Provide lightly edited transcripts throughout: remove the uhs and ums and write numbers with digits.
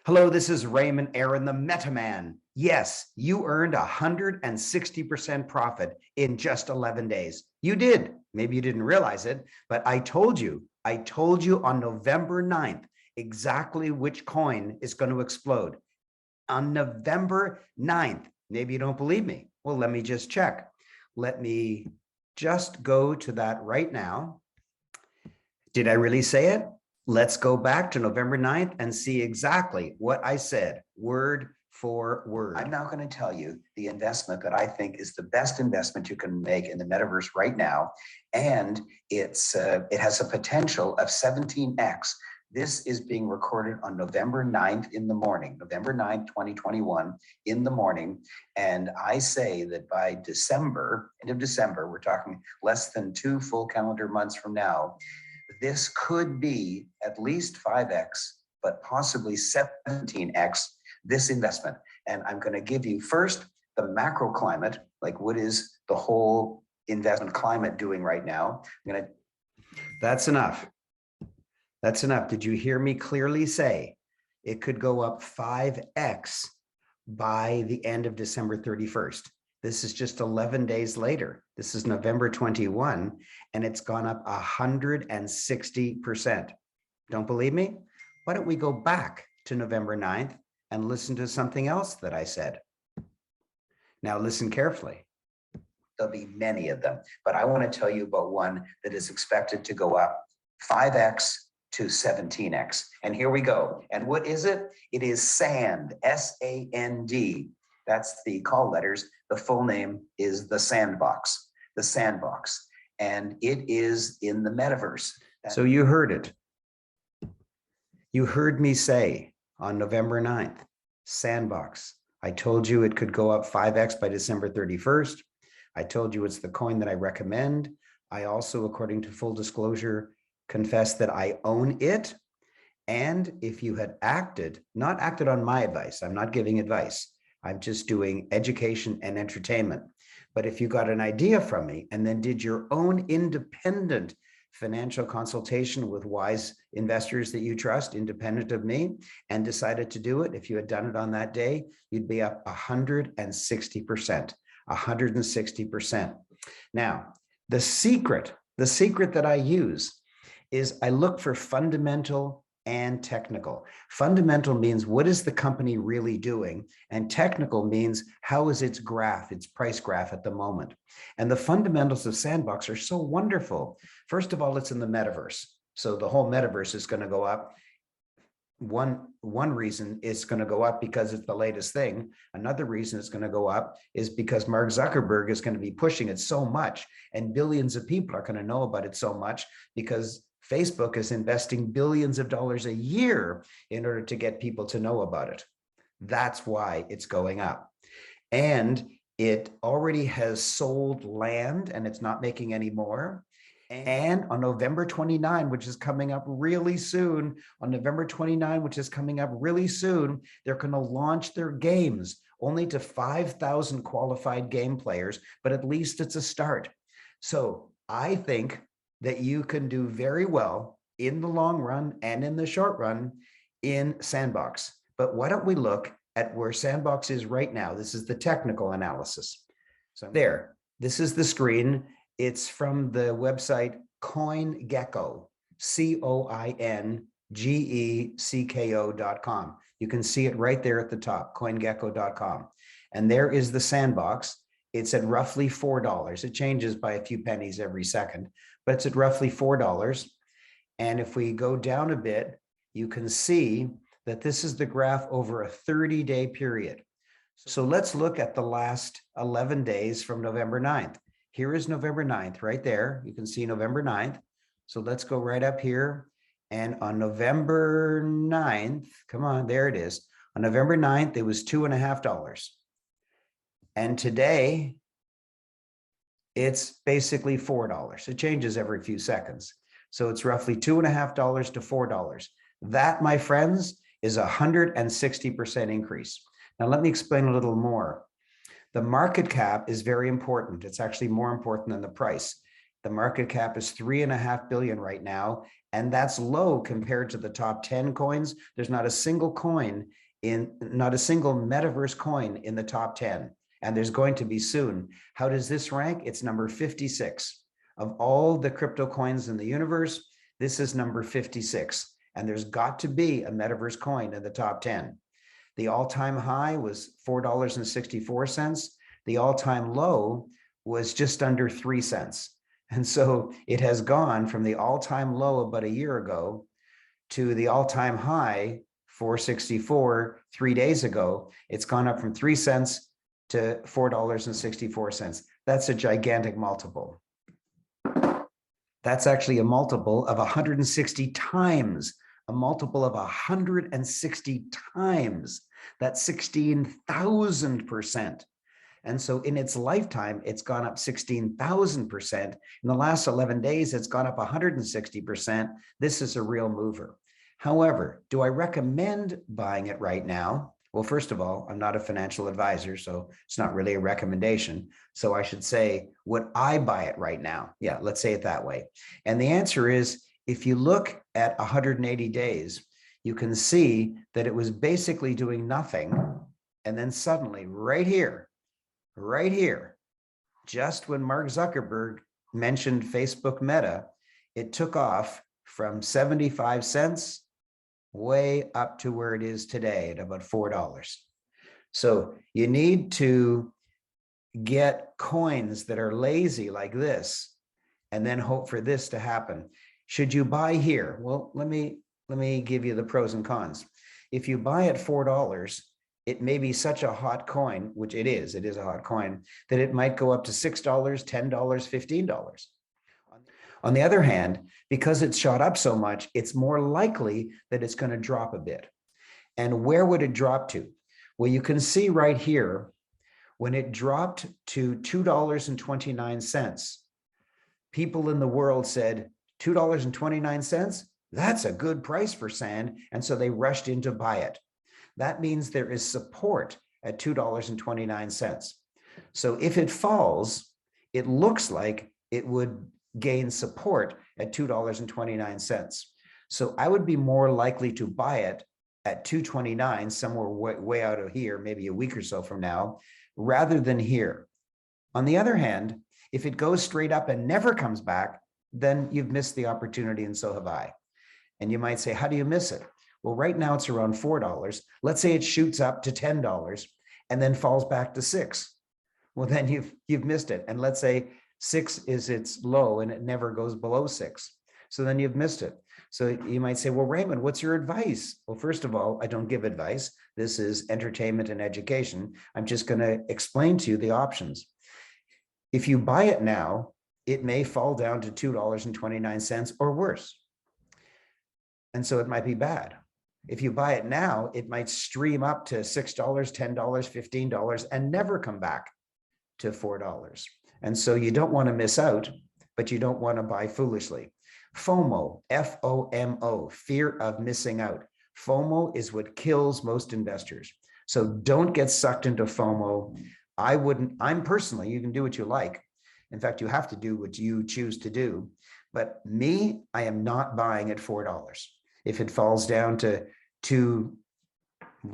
Hello, this is Raymond Aaron, the Meta Man. Yes, you earned 160% profit in just 11 days. You did. Maybe you didn't realize it, but I told you on November 9th exactly which coin is going to explode. On November 9th. Maybe you don't believe me. Well, let me just check. Let me just go to that right now. Did I really say it? Let's go back to November 9th and see exactly what I said, word for word. I'm now going to tell you the investment that I think is the best investment you can make in the metaverse right now. And it has a potential of 17x. This is being recorded on November 9th in the morning, November 9th, 2021 in the morning. And I say that by December, end of December, we're talking less than 2 full calendar months from now, this could be at least 5x, but possibly 17x this investment. And I'm going to give you first the macro climate, like what is the whole investment climate doing right now. That's enough. That's enough. Did you hear me clearly say it could go up 5x by the end of December 31st? This is just 11 days later. This is November 21, and it's gone up 160%. Don't believe me? Why don't we go back to November 9th and listen to something else that I said? Now listen carefully. There'll be many of them, but I want to tell you about one that is expected to go up 5x to 17x. And here we go. And what is it? It is SAND, S-A-N-D. That's the call letters. The full name is the sandbox, and it is in the metaverse. So you heard it. You heard me say on November 9th, sandbox. I told you it could go up 5x by December 31st. I told you it's the coin that I recommend. I also, according to full disclosure, confess that I own it. And if you had not acted on my advice, I'm not giving advice, I'm just doing education and entertainment. But if you got an idea from me and then did your own independent financial consultation with wise investors that you trust, independent of me, and decided to do it, if you had done it on that day, you'd be up 160%, 160%. Now, the secret that I use is I look for fundamental and technical. Fundamental means what is the company really doing? And technical means how is its graph, its price graph at the moment? And the fundamentals of Sandbox are so wonderful. First of all, it's in the metaverse. So the whole metaverse is going to go up. One reason it's going to go up because it's the latest thing. Another reason it's going to go up is because Mark Zuckerberg is going to be pushing it so much, and billions of people are going to know about it so much because Facebook is investing billions of dollars a year in order to get people to know about it. That's why it's going up. And it already has sold land and it's not making any more. And on November 29, which is coming up really soon, they're going to launch their games only to 5,000 qualified game players, but at least it's a start. So I think that you can do very well in the long run and in the short run in Sandbox. But why don't we look at where Sandbox is right now? This is the technical analysis. So there, this is the screen. It's from the website CoinGecko, CoinGecko.com. You can see it right there at the top, CoinGecko.com. And there is the Sandbox. It's at roughly $4. It changes by a few pennies every second, but it's at roughly $4. And if we go down a bit, you can see that this is the graph over a 30-day period. So let's look at the last 11 days from November 9th. Here is November 9th right there. You can see November 9th. So let's go right up here. And on November 9th, come on, there it is. On November 9th, it was $2.50. And today, it's basically $4. It changes every few seconds. So it's roughly $2.50 to $4. That, my friends, is 160% increase. Now, let me explain a little more. The market cap is very important. It's actually more important than the price. The market cap is $3.5 billion right now, And that's low compared to the top 10 coins. There's not a single metaverse coin in the top 10. And there's going to be soon. How does this rank? It's number 56. Of all the crypto coins in the universe, this is number 56. And there's got to be a metaverse coin in the top 10. The all-time high was $4.64. The all-time low was just under 3 cents. And so it has gone from the all-time low about a year ago to the all-time high, 464, 3 days ago. It's gone up from 3 cents to $4.64. That's a gigantic multiple. That's actually a multiple of 160 times, a multiple of 160 times. That's 16,000%. And so in its lifetime, it's gone up 16,000%. In the last 11 days, it's gone up 160%. This is a real mover. However, do I recommend buying it right now? Well, first of all, I'm not a financial advisor, so it's not really a recommendation. So I should say, would I buy it right now? Yeah, let's say it that way. And the answer is, if you look at 180 days, you can see that it was basically doing nothing. And then suddenly, right here, just when Mark Zuckerberg mentioned Facebook Meta, it took off from 75 cents way up to where it is today at about $4. So you need to get coins that are lazy like this and then hope for this to happen. Should you buy here? Well, let me give you the pros and cons. If you buy at $4, it may be such a hot coin, which it is a hot coin, that it might go up to $6, $10, $15. On the other hand, because it's shot up so much, it's more likely that it's going to drop a bit. And where would it drop to? Well, you can see right here, when it dropped to $2.29, people in the world said, $2.29? That's a good price for sand. And so they rushed in to buy it. That means there is support at $2.29. So if it falls, it looks like it would gain support at $2.29. So I would be more likely to buy it at $2.29, somewhere way out of here, maybe a week or so from now, rather than here. On the other hand, if it goes straight up and never comes back, then you've missed the opportunity, and so have I. And you might say, how do you miss it? Well, right now it's around $4. Let's say it shoots up to $10 and then falls back to $6. Well, then you've missed it. And let's say 6 is its low and it never goes below 6. So then you've missed it. So you might say, well, Raymond, what's your advice? Well, first of all, I don't give advice. This is entertainment and education. I'm just going to explain to you the options. If you buy it now, it may fall down to $2.29 or worse. And so it might be bad. If you buy it now, it might stream up to $6, $10, $15, and never come back to $4. And so you don't want to miss out, but you don't want to buy foolishly. FOMO, F-O-M-O, fear of missing out. FOMO is what kills most investors. So don't get sucked into FOMO. I'm personally, you can do what you like. In fact, you have to do what you choose to do. But me, I am not buying at $4. If it falls down to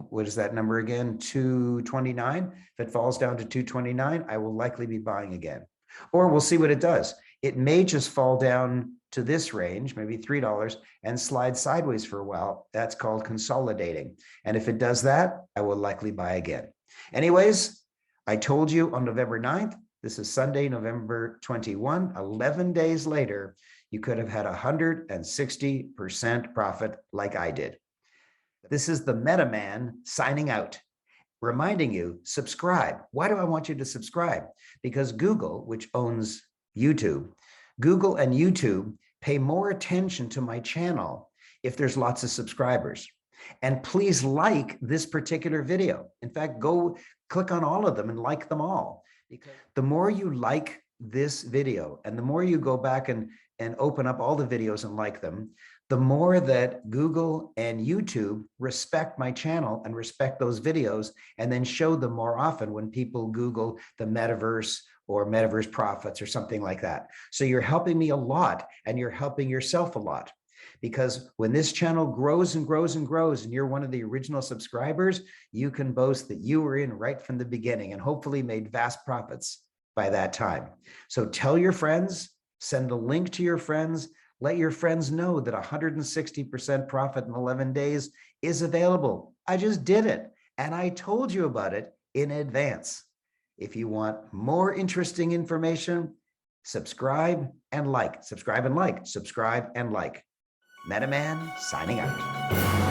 what is that number again? 229. If it falls down to 229, I will likely be buying again. Or we'll see what it does. It may just fall down to this range, maybe $3, and slide sideways for a while. That's called consolidating. And if it does that, I will likely buy again. Anyways, I told you on November 9th, this is Sunday, November 21, 11 days later, you could have had 160% profit like I did. This is the Meta Man signing out, reminding you, subscribe. Why do I want you to subscribe? Because Google, which owns YouTube, Google and YouTube pay more attention to my channel if there's lots of subscribers. And please like this particular video. In fact, go click on all of them and like them all. Because the more you like this video and the more you go back and open up all the videos and like them, the more that Google and YouTube respect my channel and respect those videos and then show them more often when people Google the metaverse or metaverse profits or something like that. So you're helping me a lot and you're helping yourself a lot. Because when this channel grows and grows and grows, and you're one of the original subscribers, you can boast that you were in right from the beginning and hopefully made vast profits by that time. So tell your friends, send a link to your friends, let your friends know that 160% profit in 11 days is available. I just did it, and I told you about it in advance. If you want more interesting information, subscribe and like, subscribe and like, subscribe and like. MetaMan signing out.